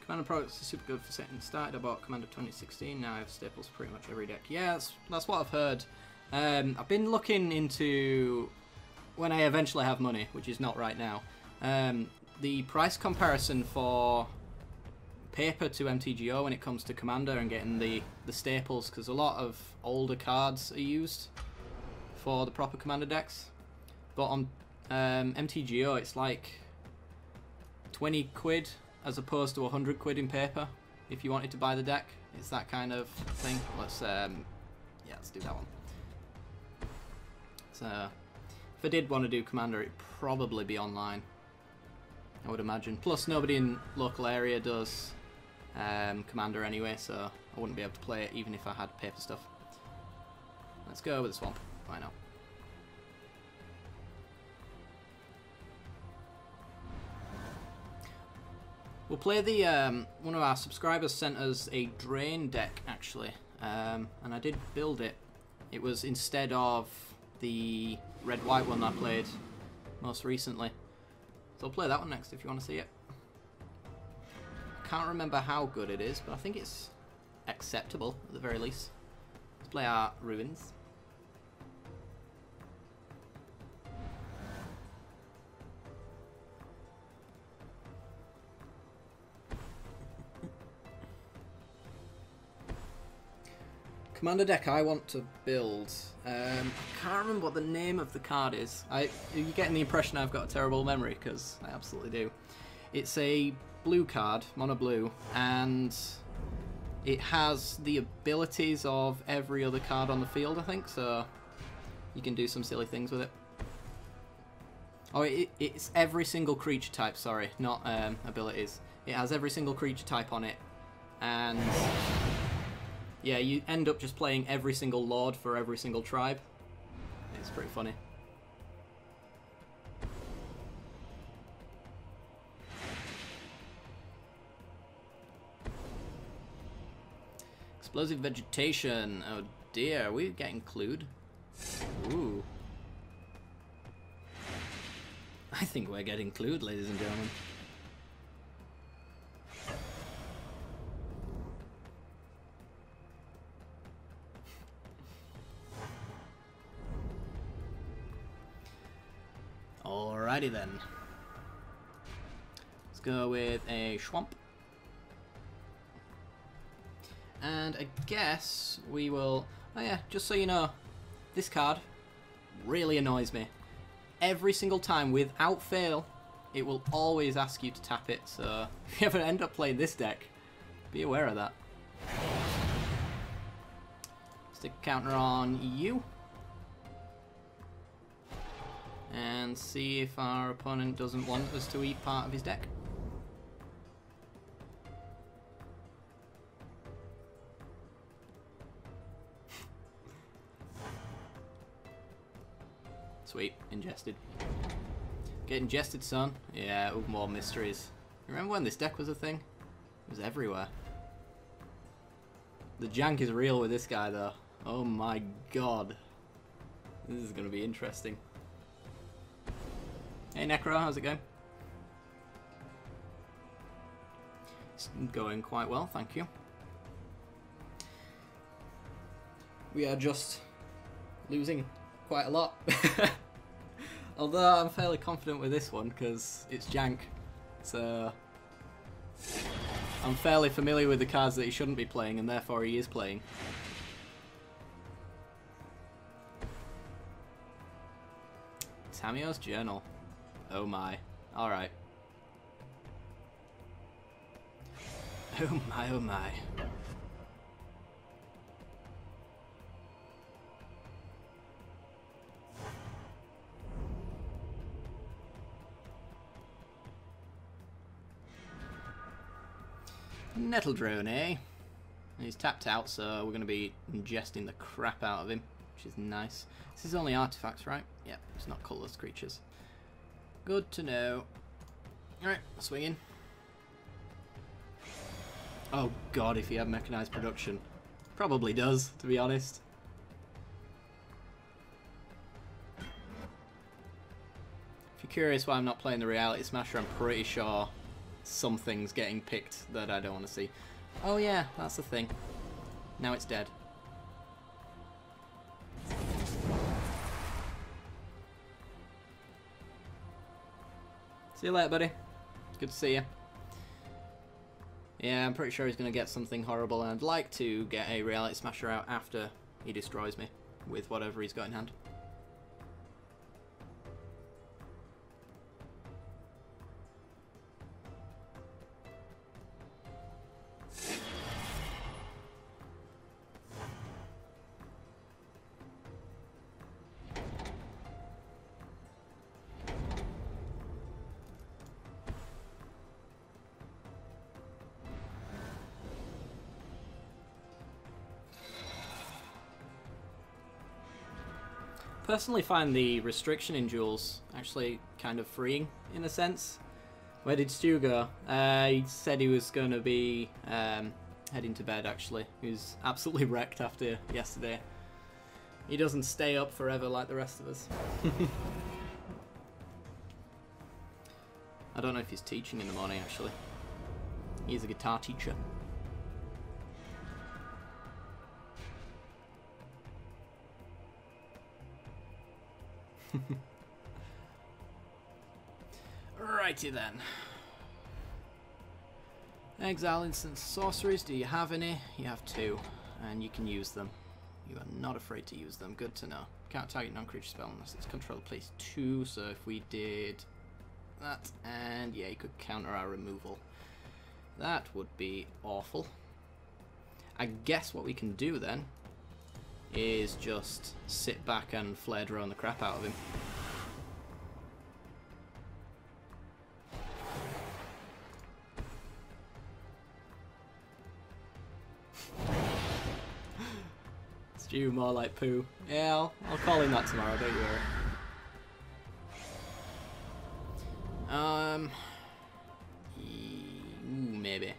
Commander products are super good for setting started. I bought Commander 2016, now I have staples for pretty much every deck. Yeah, that's what I've heard. I've been looking into, when I eventually have money, which is not right now, the price comparison for paper to MTGO when it comes to Commander and getting the staples, because a lot of older cards are used for the proper Commander decks. But on MTGO it's like 20 quid as opposed to 100 quid in paper if you wanted to buy the deck. It's that kind of thing. Let's let's do that one. So if I did want to do Commander, it'd probably be online, I would imagine. Plus nobody in local area does Commander anyway, so I wouldn't be able to play it even if I had paper stuff. Let's go with the Swamp. Why not? We'll play the, one of our subscribers sent us a Drain deck, actually, and I did build it. It was instead of the red-white one I played most recently. So I'll play that one next if you want to see it. I can't remember how good it is, but I think it's acceptable at the very least. Let's play our Ruins. Commander deck I want to build. I can't remember what the name of the card is. You're getting the impression I've got a terrible memory, because I absolutely do. It's a blue card, mono blue, and it has the abilities of every other card on the field, I think, so you can do some silly things with it. Oh, it's every single creature type, sorry, not abilities. It has every single creature type on it, and yeah, you end up just playing every single Lord for every single tribe. It's pretty funny. Explosive Vegetation. Oh dear, are we getting clued? Ooh. I think we're getting clued, ladies and gentlemen. Alrighty then. Let's go with a Schwamp. And I guess we will... Oh yeah, just so you know, this card really annoys me. Every single time, without fail, it will always ask you to tap it. So if you ever end up playing this deck, be aware of that. Stick a counter on you. And see if our opponent doesn't want us to eat part of his deck. Sweet, ingested. Get ingested, son. Yeah, more mysteries. Remember when this deck was a thing? It was everywhere. The jank is real with this guy, though. Oh my god. This is going to be interesting. Hey, Necro, how's it going? It's going quite well, thank you. We are just losing quite a lot. Although I'm fairly confident with this one because it's jank, so I'm fairly familiar with the cards that he shouldn't be playing, and therefore he is playing. Tamio's Journal. Oh my. Alright. Oh my, oh my. Nettle Drone, eh? He's tapped out, so we're going to be ingesting the crap out of him, which is nice. This is only artifacts, right? Yep, it's not colourless creatures. Good to know. Alright, swing in. Oh god, if he had mechanized production. Probably does, to be honest. If you're curious why I'm not playing the Reality Smasher, I'm pretty sure something's getting picked that I don't want to see. Oh yeah, that's the thing. Now it's dead. See you later, buddy. Good to see you. Yeah, I'm pretty sure he's going to get something horrible, and I'd like to get a Reality Smasher out after he destroys me with whatever he's got in hand. Personally find the restriction in Duels actually kind of freeing in a sense. Where did Stu go? He said he was going to be heading to bed actually. He was absolutely wrecked after yesterday. He doesn't stay up forever like the rest of us. I don't know if he's teaching in the morning actually. He's a guitar teacher. Righty then. Exile instant sorceries. Do you have any? You have 2, and you can use them. You are not afraid to use them. Good to know. Can't target non-creature spell unless it's control place 2. So if we did that, and yeah, you could counter our removal. That would be awful. I guess what we can do then is just sit back and flare drone the crap out of him. Stew more like poo. Yeah, I'll call him that tomorrow, don't you worry. Maybe.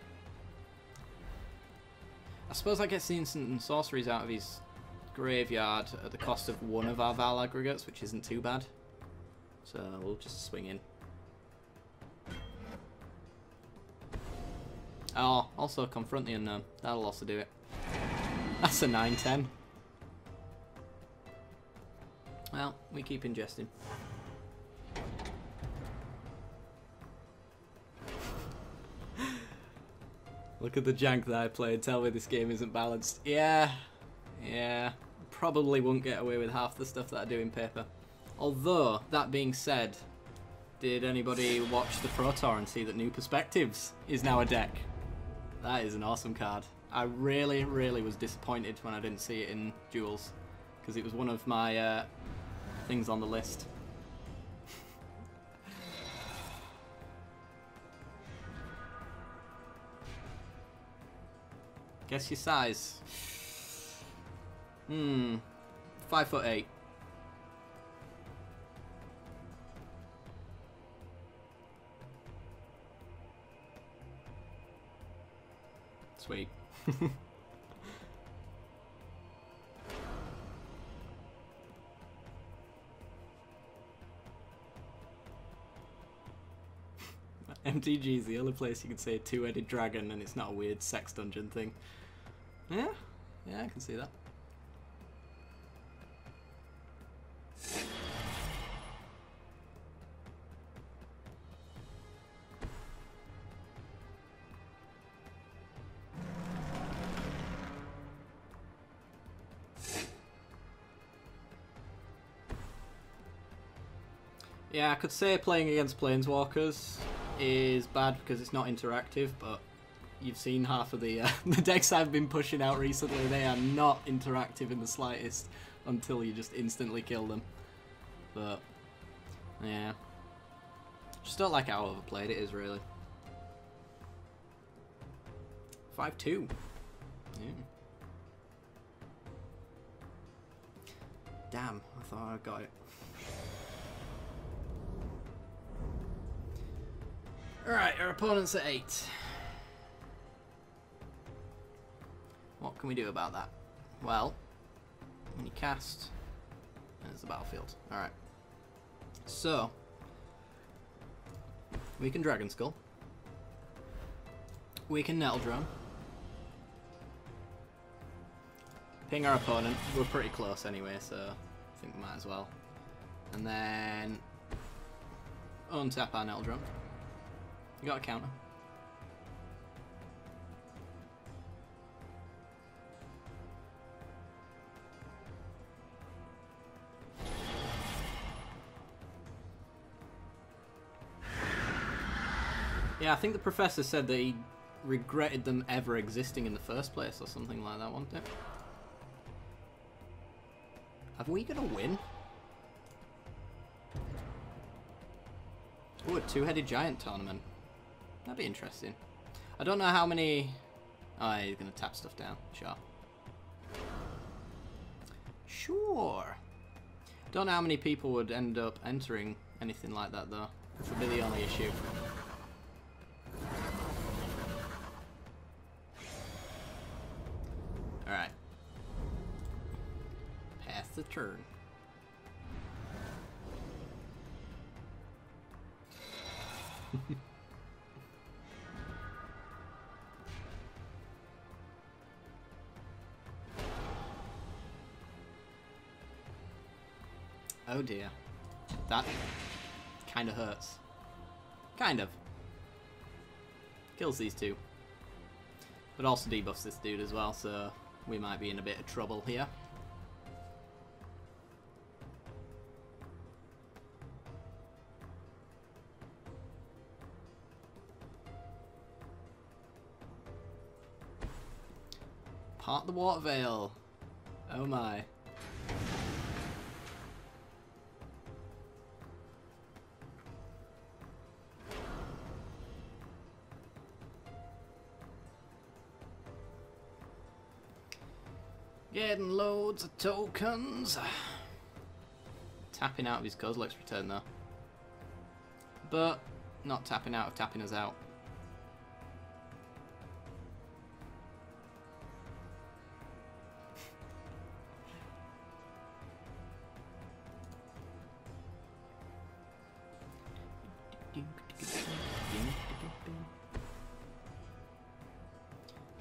I suppose I get the instant and sorceries out of his graveyard at the cost of one of our Val aggregates, which isn't too bad. So we'll just swing in. Oh, also confront the unknown. That'll also do it. That's a 9/10. Well, we keep ingesting. Look at the jank that I played. Tell me this game isn't balanced. Yeah. Probably won't get away with half the stuff that I do in paper. Although, that being said, did anybody watch the Pro Tour and see that New Perspectives is now a deck? That is an awesome card. I really, really was disappointed when I didn't see it in Duels, because it was one of my things on the list. Guess your size. 5'8". Sweet. MTG is the only place you can say a two-headed dragon and it's not a weird sex dungeon thing. Yeah, I can see that. Yeah, I could say playing against Planeswalkers is bad because it's not interactive, but you've seen half of the the decks I've been pushing out recently. They are not interactive in the slightest until you just instantly kill them. But, yeah. Just don't like how overplayed it is, really. 5-2. Yeah. Damn, I thought I got it. Alright, our opponent's at 8. What can we do about that? Well, when you cast, there's the battlefield. Alright. So, we can Dragon Skull. We can Nettle Drone. Ping our opponent. We're pretty close anyway, so I think we might as well. And then untap our Nettle Drone. You got a counter. Yeah, I think the professor said that he regretted them ever existing in the first place or something like that, wasn't it? Have we gonna win? Ooh, a two-headed giant tournament. That'd be interesting. I don't know how many... Oh, he's going to tap stuff down. Sure. Don't know how many people would end up entering anything like that, though. Which would be the only issue. Alright. Pass the turn. Oh dear. That kind of hurts. Kind of. Kills these two. But also debuffs this dude as well, so we might be in a bit of trouble here. Part the water veil. Oh my. Getting loads of tokens. Tapping out of his Kozilek's return though. But not tapping out of tapping us out.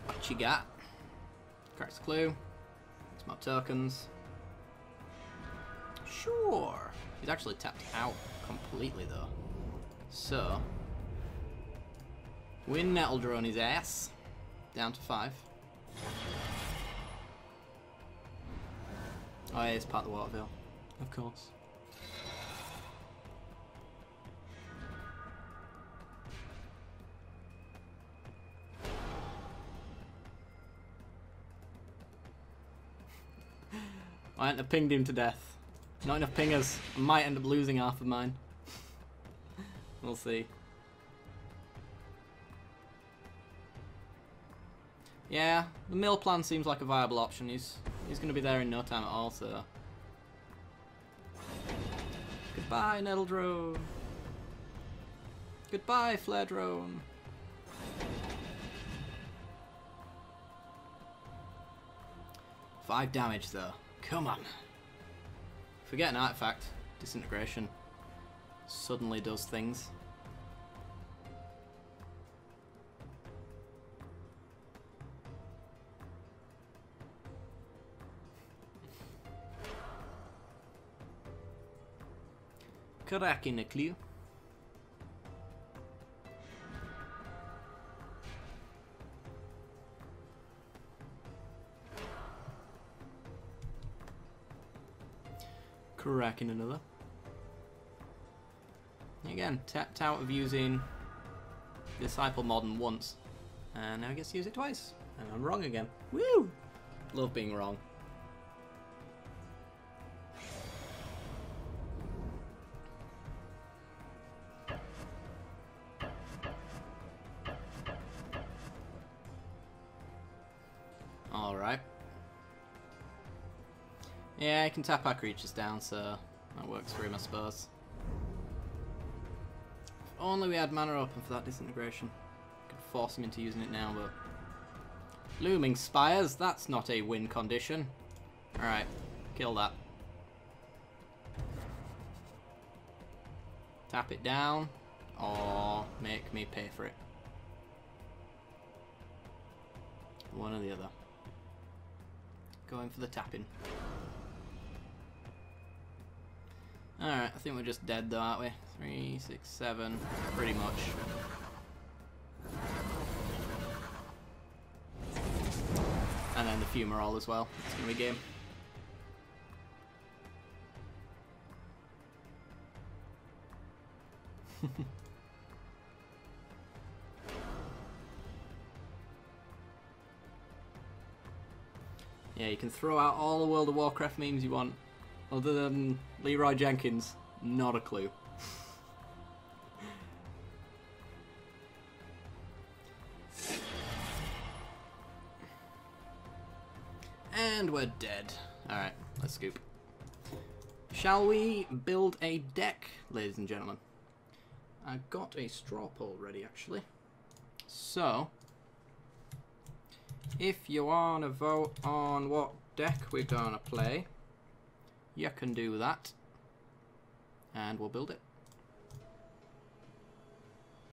What you got? Cracks clue. More tokens. Sure. He's actually tapped out completely though. So we Nettle Drone his ass. down to 5. Oh, yeah, it's part of the Waterville. Of course. I might have pinged him to death. Not enough pingers. I might end up losing half of mine. We'll see. Yeah, the mill plan seems like a viable option. He's going to be there in no time at all, so... Goodbye, Nettle Drone. Goodbye, Flare Drone. Five damage, though. Come on. Forget an artifact. Disintegration suddenly does things. Cracking a clue. Cracking another. Again, tapped out of using Disciple Modern once, and now I get to use it twice, and I'm wrong again. Woo! Love being wrong. Alright. Yeah, I can tap our creatures down, so that works for him, I suppose. If only we had mana open for that disintegration. Could force him into using it now, but... Looming Spires, that's not a win condition. Alright, kill that. Tap it down, or make me pay for it. One or the other. Going for the tapping. Alright, I think we're just dead though, aren't we? 3, 6, 7, pretty much. And then the fumarole as well. It's gonna be game. Yeah, you can throw out all the World of Warcraft memes you want. Other than Leroy Jenkins, not a clue. And we're dead. Alright, let's scoop. Shall we build a deck, ladies and gentlemen? I've got a straw poll ready, actually. So, if you want to vote on what deck we're going to play, you can do that, and we'll build it.